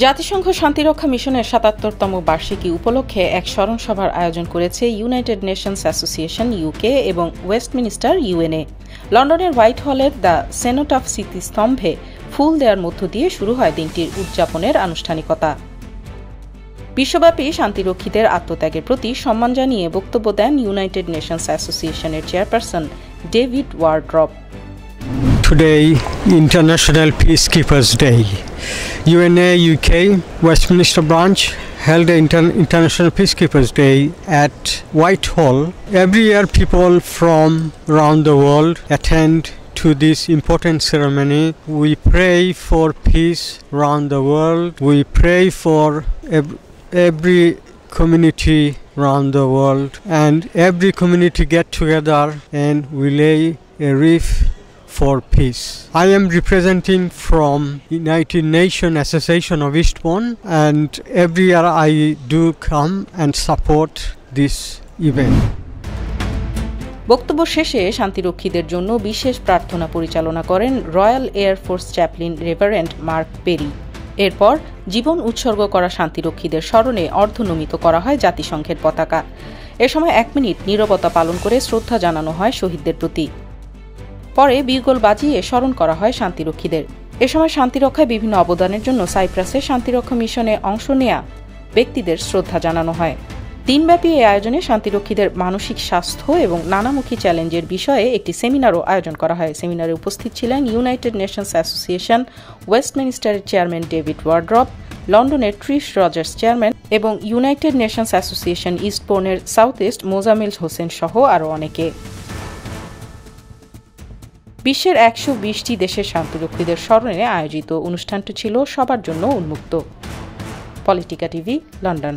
জাতিসংঘ শান্তিরক্ষা মিশনের ৭৭তম বার্ষিকী উপলক্ষে এক স্মরণ সভার আয়োজন করেছে ইউনাইটেড নেশনস অ্যাসোসিয়েশন ইউকে এবং ওয়েস্টমিনিস্টার ইউএনএ। লন্ডনের হোয়াইট হলের দ্য সেনোটাফ স্মৃতিস্তম্ভে ফুল দেওয়ার মধ্য দিয়ে শুরু হয় দিনটির উদযাপনের আনুষ্ঠানিকতা। বিশ্বব্যাপী শান্তিরক্ষীদের আত্মত্যাগের প্রতি সম্মান জানিয়ে বক্তব্য দেন ইউনাইটেড নেশনস অ্যাসোসিয়েশনের chairperson David wardrobe. Today, International Peacekeepers Day. UNA UK Westminster branch held International Peacekeepers Day at Whitehall. Every year people from around the world attend to this important ceremony. We pray for peace around the world. We pray for every community around the world, and every community get together and we lay a wreath for peace. I am representing from United Nations Association of Eastbourne, and every year I do come and support this event. বক্তব্য শেষে শান্তিরক্ষীদের জন্য বিশেষ প্রার্থনা পরিচালনা করেন royal air force chaplain reverend Mark Perry. এরপর জীবন উৎসর্গ করা শান্তিরক্ষীদের স্মরণে অর্ধনমিত করা হয় জাতিসংঘের পতাকা। এ সময় 1 মিনিট নীরবতা পালন করে শ্রদ্ধা জানানো হয় শহীদদের প্রতি। পরে বিউগল বাজিয়ে স্মরণ করা হয় শান্তিরক্ষীদের। এ সময় শান্তিরক্ষায় বিভিন্ন অবদানের জন্য সাইপ্রাসে শান্তিরক্ষা মিশনে অংশ নেয়া ব্যক্তিদের শ্রদ্ধা জানানো হয়। দিনব্যাপী এই আয়োজনে শান্তিরক্ষীদের মানসিক স্বাস্থ্য এবং নানামুখী চ্যালেঞ্জের বিষয়ে একটি সেমিনারও আয়োজন করা হয়। সেমিনারে উপস্থিত ছিলেন ইউনাইটেড নেশনস অ্যাসোসিয়েশন ওয়েস্টমিনিস্টারের চেয়ারম্যান ডেভিড ওয়ারড্রপ, লন্ডনের ট্রিশ রজার্স চেয়ারম্যান এবং ইউনাইটেড নেশনস অ্যাসোসিয়েশন ইস্টবোর্নের সাউথ ইস্ট মোজামিল হোসেন সহ আরও অনেকে। বিশ্বের 120টি দেশের শান্তিরক্ষীদের স্মরণে আয়োজিত অনুষ্ঠানটি ছিল সবার জন্য উন্মুক্ত। Politika TV, London.